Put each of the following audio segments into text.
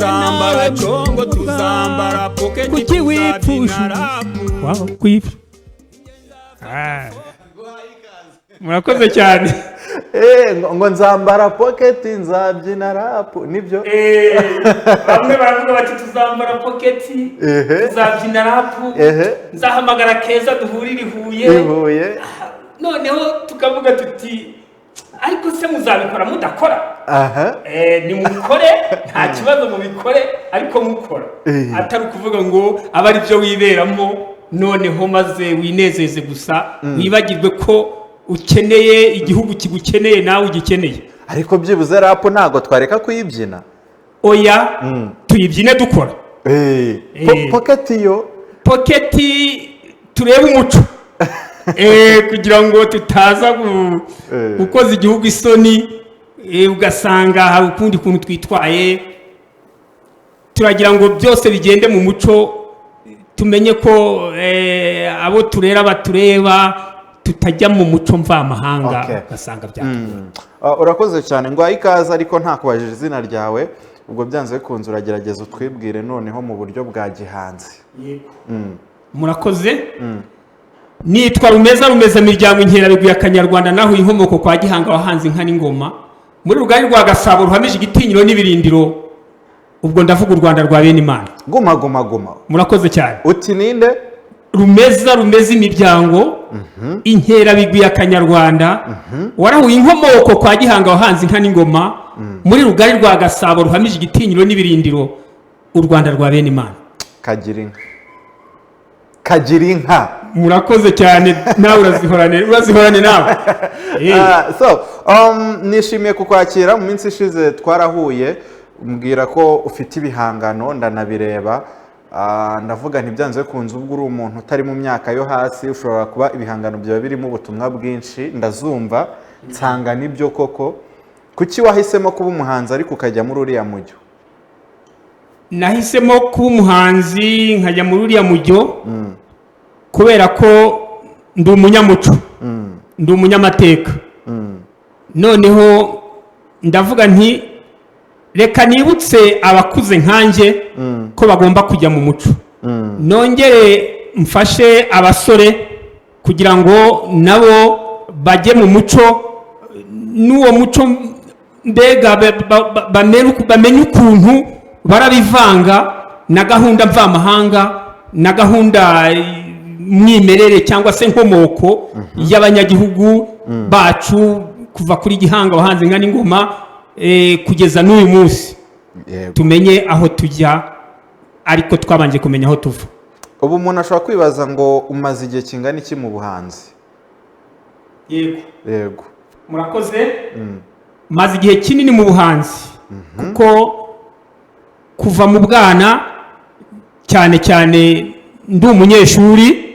tuzambara congo tuzambara pocket kuki wipfusha wow kwipfa murakoze cyane ngo nzambara pocket nzabyina rap nibyo bamwe baravuga bati tuzambara pocket tuzabyina rap nzahamagara Keza duhurire Huye noneho tukavuga tuti ariko se muzabikora mudakora ni mukore nta kibazo mubikore ariko mukora atari kuvuga ngo aba ari byo wiberamo noneho maze winezeze gusa wibagirwe ko ukeneye igihugu kigukeneye nawe ugikeneye ariko byibuze rap ntago twareka kuyibyina oya tuyibyine dukora pocket turebe umuco kugira ngo tutaza gukoza igihugu isoni ugasanga hari ukundi kuntu twitwaye turagira ngo byose bigende mu muco tumenye ko abo turera batureba tutajya mu muco mvamahanga ugasanga byatuye urakoze cyane ngo ikaze ariko nta kubajije izina ryawe ubwo byanze bikunze uragerageza utwibwire noneho mu buryo bwa gihanzi murakoze nitwa rumeza miryango inkerabigwi ya Kanyarwanda naho inkomoko kwa Gihanga wahanze inka n'ingoma muri rugari rwa Gasabo ruhamije igitinyiro n'ibirindiro ubwo ndavuga u Rwanda rwa bene Imana guma murakoze cyane uti ninde rumeza imiryango inkerabigwi ya Kanyarwanda warahuye inkomoko kwa Gihanga wahanze inka n'ingoma muri rugari rwa Gasabo ruhamije igitinyiro n'ibirindiro u Rwanda rwa bene Imana kagira inka murakoze cyane nawe urazihorane nawe nishimiye kukwakira mu minsi ishize twarahuye umbwira ko ufite ibihangano ndanabireba ndavuga ntibyanze kunze ubwo uri umuntu utari mu myaka yo hasi ushobora kuba ibihangano byawe birimo ubutumwa bwinshi ndazumva nsanga nibyo koko kuki wahisemo kuba umuhanzi ariko ukajya muri uriya mujyo nahisemo kuba umuhanzi nkajya muri uriya mujyo kubera ko ndi umunyamuco ndi umunyamateka noneho ndavuga nti reka nibutse abakuze nkanjye ko bagomba kujya mu muco nongere mfashe abasore kugira ngo nabo bajye mu muco n'uwo muco mbega bamenye ukuntu barabivanga na gahunda mvamahanga na gahunda mwimerere cyangwa se nkomoko y'abanyagihugu bacu kuva kuri Gihanga wahanze inka n'ingoma kugeza n'uyu munsi tumenye aho tujya ariko twabanje kumenya aho tuva ubu umuntu ashobora kwibaza ngo umaze igihe kingana iki mu buhanzi yego murakoze maze igihe kinini mu buhanzi kuko kuva mu bwana cyane ndi umunyeshuri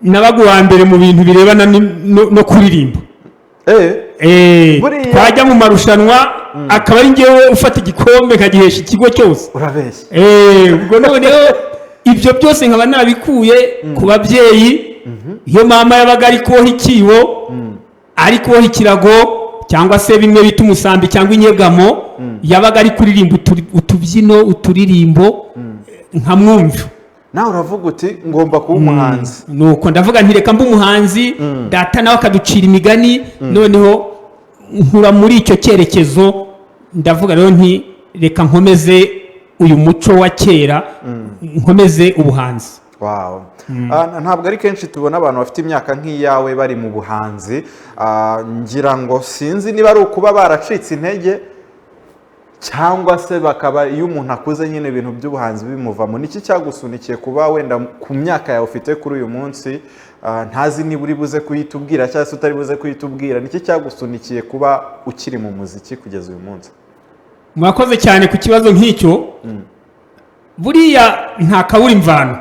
nabaga uwa mbere mu bintu birebana no kuririmba twajya mu marushanwa akaba ari ngewe ufata igikombe nkagihesha ikigo cyose urabeshya ubwo noneho ibyo byose nkaba nabikuye ku babyeyi iyo mama yabaga ari kuboha ikibo ari kuboha ikirago cyangwa se bimwe bita umusambi cyangwa inyegamo yabaga ari kuririmba utubyino uturirimbo nkamwumva nawe uravuga uti ngomba kuba umuhanzi nuko ndavuga nti reka mbe umuhanzi data nawe akaducira imigani noneho nkura muri icyo cyerekezo ndavuga rero nti reka nkomeze uyu muco wa kera nkomeze ubuhanzi ntabwo ari kenshi tubona abantu bafite imyaka nk'iyawe bari mu buhanzi ngira ngo sinzi niba ari ukuba baracitse intege cyangwa se bakaba iyo umuntu akuze nyine ibintu by'ubuhanzi bimuvamo niki cyagusunikiye kuba wenda ku myaka yawe ufite kuri uyu munsi ntazi niba uri buze kuyitubwira cyangwa se utari buze kuyitubwira niki cyagusunikiye kuba ukiri mu muziki kugeza uyu munsi murakoze cyane ku kibazo nk'icyo buriya nta kabura imvano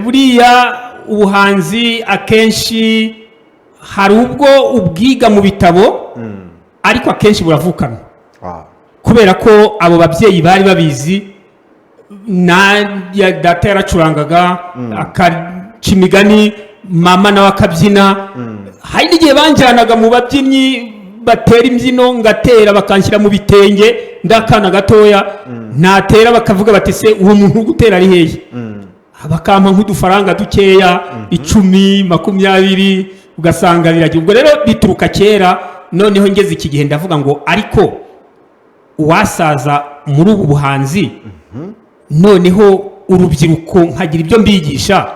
buriya ubuhanzi akenshi hari ubwo ubwiga mu bitabo ariko akenshi buravukana kubera ko abo babyeyi bari babizi data yaracurangaga akaca imigani mama nawe akabyina hari n'igihe banjyanaga mu babyinnyi batera imbyino ngatera bakanshyira mu bitenge ndakana gatoya natera bakavuga bati se uwo muntu gutera ari hehe bakampa nk'udufaranga dukeya 10 20 ugasanga biragiye. Ubwo rero bituruka kera, noneho ngeze iki gihe ndavuga ngo ariko uwasaza muri ubu buhanzi noneho urubyiruko nkagira ibyo mbigisha,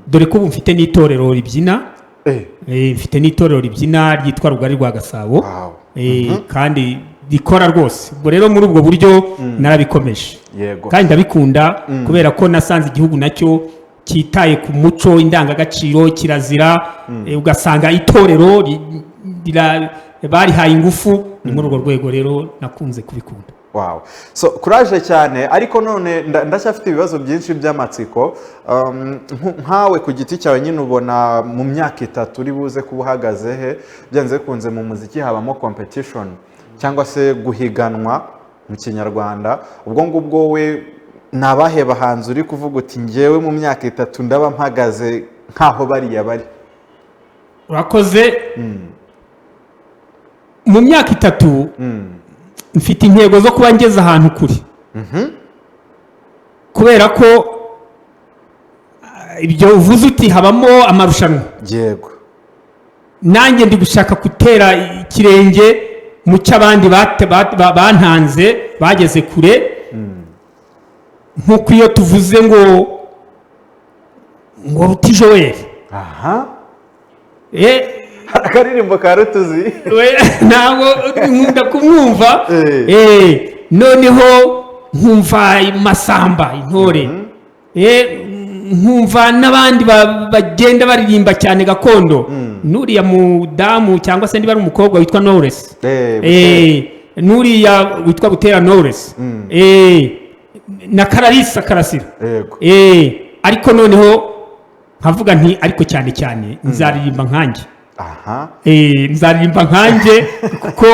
dore ko ubu mfite n'itorero ribyina, mfite n'itorero ribyina ryitwa Rugari rwa Gasabo, kandi rikora rwose. Ubwo rero muri ubwo buryo narabikomeje kandi ndabikunda kubera ko nasanze igihugu nacyo cyitaye ku muco, indangagaciro, kirazira, ugasanga itorero barihaye ingufu. Ni muri urwo rwego rero nakunze kubikunda. Wow. So courage cyane, ariko none ndacyafite ibibazo byinshi by'amatsiko. Nkawe ku giti cyawe nyine ubona mu myaka 3 uri buze kuba uhagaze he? Byanze kunze mu muziki habamo competition cyangwa se guhiganwa mu Kinyarwanda. Ubwo ngubwo we nabahe bahanzi uri kuvuga uti ngewe mu myaka 3 ndaba mpagaze nkaho bariya bari? Urakoze. Mu myaka 3 mfite intego zo kuba ngeze ahantu kuri, kubera ko ibyo uvuze uti habamo amarushanwa. Yego. Nanjye ndi gushaka gutera ikirenge mu cy'abandi bantanze bageze kure. Nk'uko iyo tuvuze ngo Ruti Joel, akaririmbo ka Rutuzi ntabwo nkunda kumwumva, noneho nkumva Masamba Intore, nkumva n'abandi bagenda baririmba cyane gakondo, nuriya mudamu cyangwa se niba ari umukobwa witwa Knowless, nuriya witwa Butera Knowless, na Kararisa Karasira, ariko noneho nkavuga nti ariko cyane cyane nzaririmba nkanjye. Nzaririmba nkanjye kuko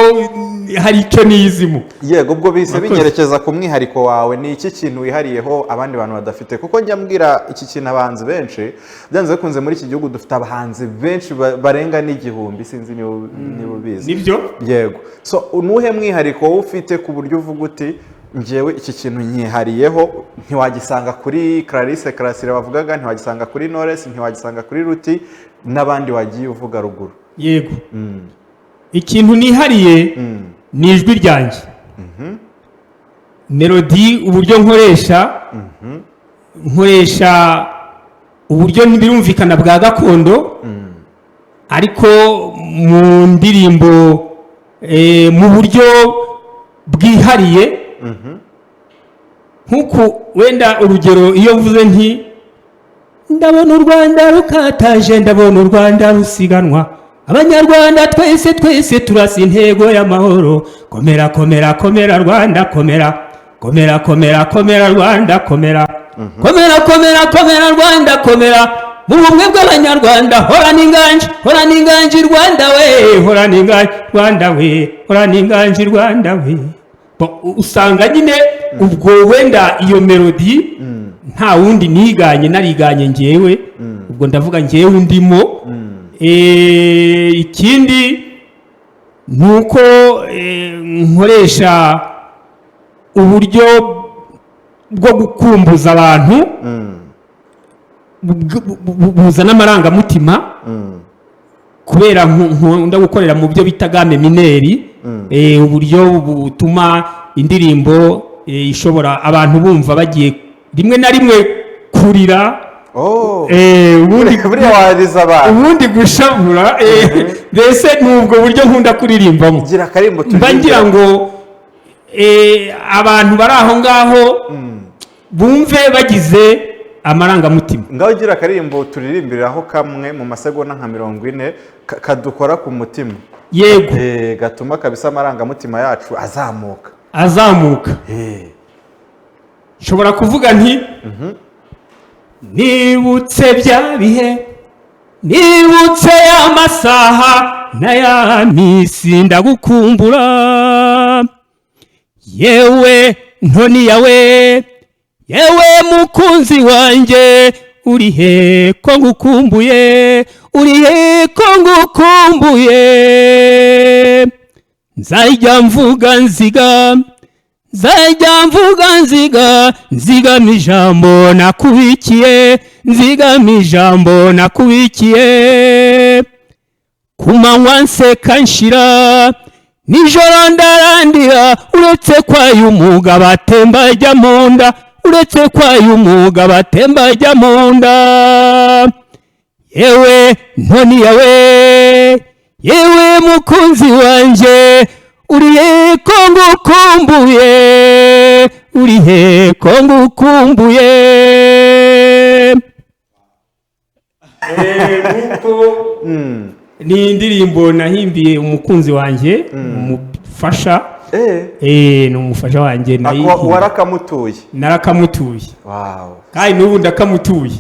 hari icyo nizimu. Yego, ubwo bise binyerekeza ku mwihariko wawe. Ni iki kintu wihariyeho abandi bantu badafite? Kuko njya mbwira iki kintu abahanzi benshi, byanze bikunze muri iki gihugu dufite abahanzi benshi barenga n'igihumbi, sinzi niba ubizi. Nibyo? Yego. So nuhe mwihariko wowe ufite ku buryo uvuga uti njyewe iki kintu nyihariyeho ntiwagisanga kuri Clarisse Karasira bavugaga, ntiwagisanga kuri Knowless, ntiwagisanga kuri Ruti n'abandi wagiye uvuga ruguru? Yego. Ikintu nihariye ni ijwi ryanjye, melody, uburyo nkoresha uburyo birumvikana bwa gakondo, ariko mu ndirimbo mu buryo bwihariye. Nk'uko wenda urugero iyo mvuze nti ndabona u Rwanda rukataje, ndabona u Rwanda rusiganwa, Abanyarwanda twese turasa intego y'amahoro, komera komera komera Rwanda komera, komera komera komera Rwanda komera, komera komera komera Rwanda komera, mu bumwe bw'Abanyarwanda horana inganji Rwanda we, horana inganji Rwanda we, horana inganji Rwanda we. Usanga nyine ubwo wenda iyo melody nta wundi niganye, nariganye ngewe, ubwo ndavuga ngewe ndimo. Ikindi nuko nkoresha uburyo bwo gukumbuza abantu buzana amarangamutima, kubera nkunda gukorera mu byo bita game mineri, uburyo butuma indirimbo ishobora abantu bumva bagiye rimwe na rimwe kurira, ubundi gushavura, mbese n'ubwo buryo nkunda kuririmbamo. Mba ngira ngo abantu bari aho ngaho bumve bagize amarangamutima. Ngaho gira akaririmbo turirimbiraho kamwe mu masegonda nka 40 kadukora ku mutima. Yego. Gatuma kabisa amarangamutima yacu azamuka. Nshobora kuvuga nti nibutse bya bihe, nibutse amasaha na ya misi ndagukumbura, yewe ntoni yawe, yewe mukunzi wanjye, uri he ko ngukumbuye, uri he ko ngukumbuye, nzajya mvuga nziga nzigama ijambo nakubikiye ku manywa nseka nshira nijoro ndarandira uretse kwayo umugabo atemba ajya mu nda yewe ntoni yewe mukunzi wanjye urihe ko ngukumbuye ni indirimbo nahimbiye umukunzi wanjye umufasha ni umufasha wanjye warakamutuye narakamutuye kandi n'ubu ndakamutuye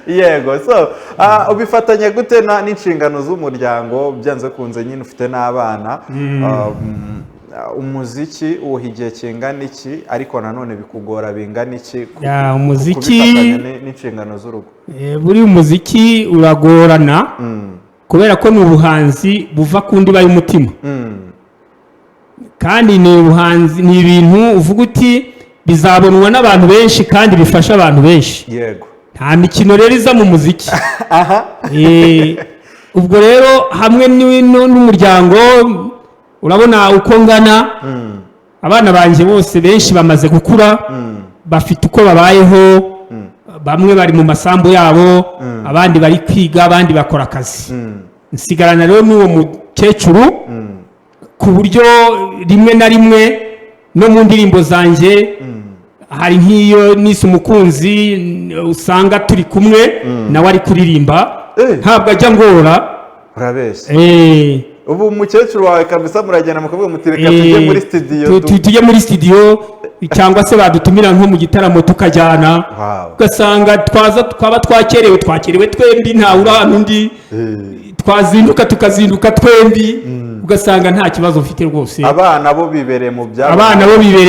yego so ubifatanya gute n'inshingano z'umuryango byanze kunze nyine ufite n'abana umuziki uwuha igihe kingana iki ariko nanone bikugora bingana iki umuziki n'inshingano z'urugo buri umuziki uragorana kubera ko ni ubuhanzi buva ku ndiba y'umutima kandi ni ubuhanzi ni ibintu uvuga uti bizabonwa n'abantu benshi kandi bifasha abantu benshi yego nta mikino rero iza mu muziki ubwo rero hamwe n'umuryango urabona uko ngana abana banjye bose benshi bamaze gukura bafite uko babayeho bamwe bari mu masambu yabo abandi bari kwiga abandi bakora akazi nsigarana rero n'uwo mukecuru ku buryo rimwe na rimwe no mu ndirimbo zanjye hari nk'iyo nise umukunzi usanga turi kumwe nawe ari kuririmba ntabwo ajya ngora urabeshya ubu umukecuru wawe kabisa muragenda mukavuga muti reka tujye muri studio tujye muri studio cyangwa se badutumira nko mu gitaramo tukajyana ugasanga twaba twakerewe twembi ntawe urahana undi twazinduka tukazinduka twembi ugasanga nta kibazo ufite rwose abana bo bibereye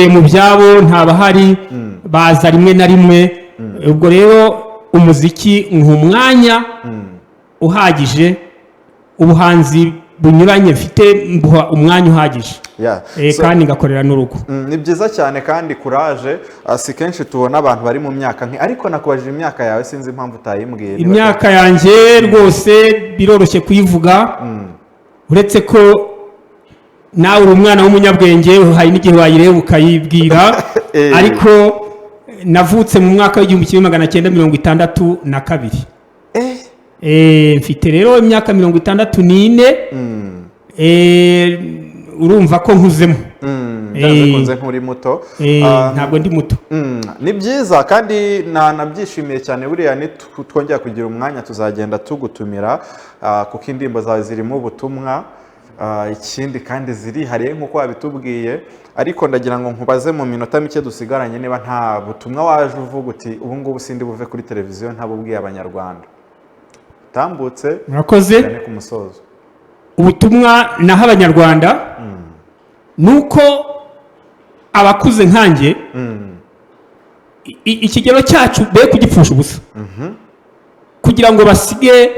mu byabo ntabahari baza rimwe na rimwe ubwo rero umuziki nk'umwanya uhagije ubuhanzi bunyuranye mfite mbuha umwanya uhagije kandi ngakorera n'urugo ni byiza cyane kandi kuraje si kenshi tubona abantu bari mu myaka ariko nakubajije imyaka yawe sinzi impamvu utayimbwiye imyaka yanjye rwose biroroshye kuyivuga uretse ko nawe uri umwana w'umunyabwenge hari n'igihe wayireba ukayibwira ariko navutse mu mwaka w'1962 mfite rero imyaka 64 urumva ko nkuzemo nkunze nk'uri muto ntabwo ndi muto ni byiza kandi nabyishimiye cyane buriya twongera kugira umwanya tuzagenda tugutumira kuko indirimbo zawe zirimo ubutumwa ikindi kandi zirihariye nk'uko wabitubwiye ariko ndagira ngo nkubaze mu minota mike dusigaranye niba nta butumwa waje uvuga uti ubu ngubu sindi buve kuri televiziyo ntabubwiye abanyarwanda tambutse murakoze ku musozo ubutumwa naho abanyarwanda nuko abakuze nkanjye ikigero cyacu be kugipfusha ubusa kugira ngo basige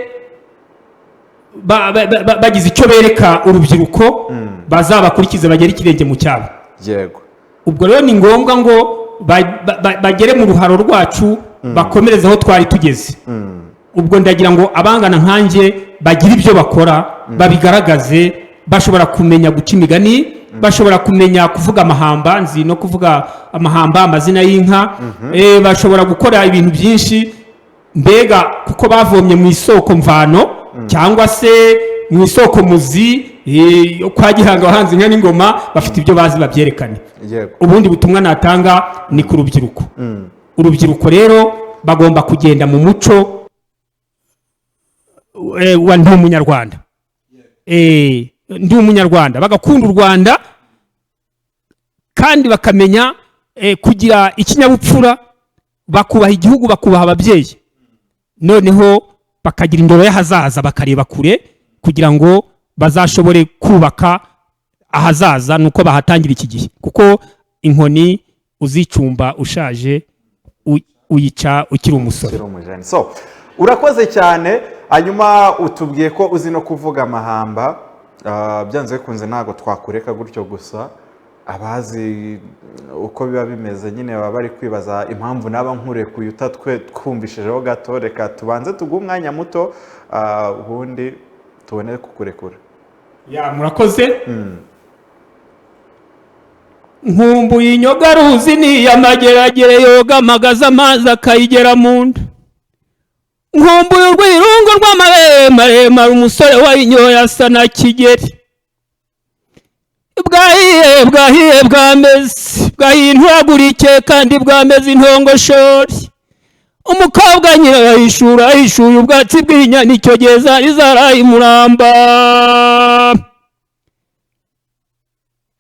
bagize icyo bereka urubyiruko bazabakurikize bagere ikirenge mu cyabo yego ubwo rero ni ngombwa ngo bagere mu ruharo rwacu bakomereze aho twari tugeze ubwo ndagira ngo abangana nkanjye bagire ibyo bakora babigaragaze bashobora kumenya guca imigani bashobora kumenya kuvuga amahamba nzi no kuvuga amahamba amazina y'inka bashobora gukora ibintu byinshi mbega kuko bavomye mu isoko mvano cyangwa se mu isoko muzi kwa Gihanga wahanze inka n'ingoma bafite ibyo bazi babyerekane ubundi butumwa natanga ni ku rubyiruko urubyiruko rero bagomba kugenda mu muco wa ndi umunyarwanda ndi umunyarwanda bagakunda u Rwanda kandi bakamenya kugira ikinyabupfura bakubaha igihugu bakubaha ababyeyi noneho bakagira indoro y'ahazaza bakareba kure kugira ngo bazashobore kubaka ahazaza nuko bahatangira iki gihe kuko inkoni uzicumba ushaje uyica ukiri umusore urakoze cyane hanyuma utubwiye ko uzi no kuvuga amahamba byanze bikunze ntabwo twakureka gutyo gusa, abazi uko biba bimeze nyine baba bari kwibaza impamvu naba nkurekuye twumvishijeho gato. Reka tubanze tuguhe umwanya muto ubundi tubone kukurekura. Murakoze. Nkumbuye inyoga ruzi ni amageragere yoga magaza amazi akayigera mu nda. Nkumbuye urwirungu rw'amaremare umusore wayinyoye asa na Kigeri. Bwahiye bwameze bwahinduragurike kandi bwameze intongoshori. Umukobwa nyina ahishuye ubwatsi bw'inyana icyo gihe zari zarayimuramba.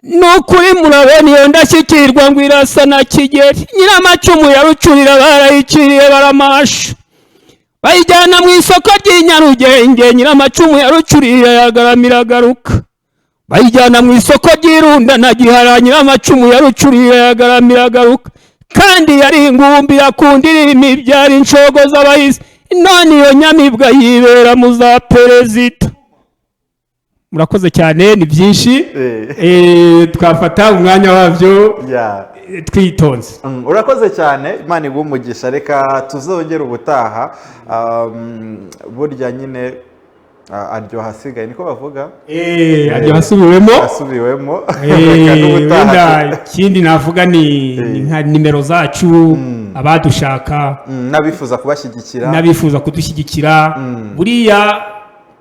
Nukuri murabona iyo ndashyikirwa ngo irasa na Kigeri. Nyiramacumu yarucurira barayiciriye baramasha. Bayijyana mu isoko ry'inyarugenge, nyiramacumu yarucuriye yagaramira agaruka. Bayijyana mu isoko ry'irunda na Gihara, nyiramacumu yarucuriye yagaramira agaruka. Kandi yari ingumbi yakundira imibyara inshogo z'abahizi, none iyo nyamibwa yibera mu za perezida. Murakoze cyane, ni byinshi twafata umwanya wabyo twitonze. Urakoze cyane, Imana iguhe umugisha. Reka tuzongere ubutaha. Burya nyine aryoha asigaye niko bavuga. Aryoha asubiwemo. Ikindi navuga ni nka nimero zacu, abadushaka n'abifuza kudushyigikira. Buriya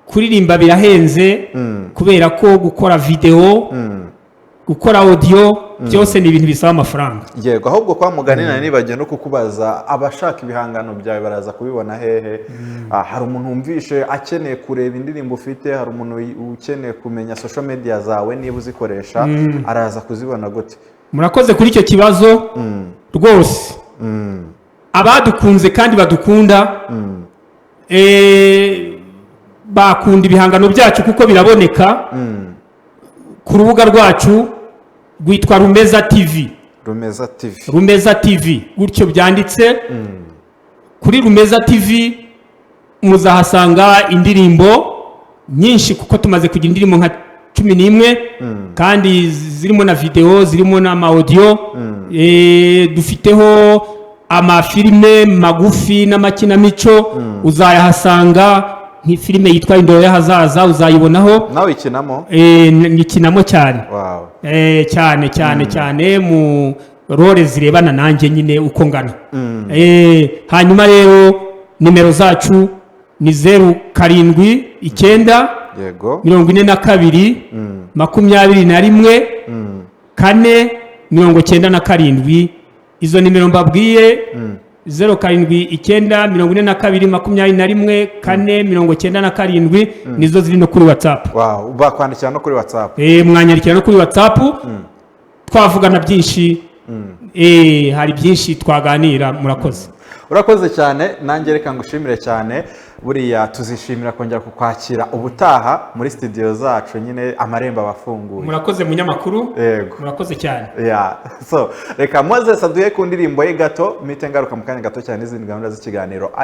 kuririmba birahenze kubera ko gukora video, gukora audio byose ni ibintu bisaba amafaranga. Yego, ahubwo kwa muganira nibagiye no kukubaza, abashaka ibihangano byawe baraza kubibona hehe? Hari umuntu wumvishe akeneye kureba indirimbo ufite, hari umuntu ukeneye kumenya social media zawe niba uzikoresha, araza kuzibona gute? Murakoze kuri icyo kibazo rwose. Abadukunze kandi badukunda bakunda ibihangano byacu kuko biraboneka ku rubuga rwacu rwitwa Rumeza TV. Rumeza TV gutyo byanditse. Kuri Rumeza TV muzahasanga indirimbo nyinshi kuko tumaze kugira indirimbo nka 11 kandi zirimo na video, zirimo na audio. Dufiteho amafilme magufi n'amakinamico, uzayahasanga. Nk'ifilime yitwa Indoro y'Ahazaza uzayibonaho. Nawe ikinamo? Nikinamo cyane. Cyane mu role zirebana nanjye nyine uko ngana. Hanyuma rero nimero zacu ni 07 9 42 21 4 97. Izo nimero mbabwiye 07 9 42 21 4 97 nizo ziri no kuri WhatsApp. Bakwandikira no kuri WhatsApp? Mwanyandikira no kuri WhatsApp. Twavugana byinshi. Hari byinshi twaganira. Murakoze. Urakoze cyane, nanjye reka ngushimire cyane. Buriya tuzishimira kongera kukwakira ubutaha muri studio zacu, nyine amarembo abafunguye. Murakoze munyamakuru. Yego, murakoze cyane. So reka Moses aduhe ku ndirimbo ye gato, mite ngaruka mu kanya gato cyane n'izindi gahunda z'ikiganiro.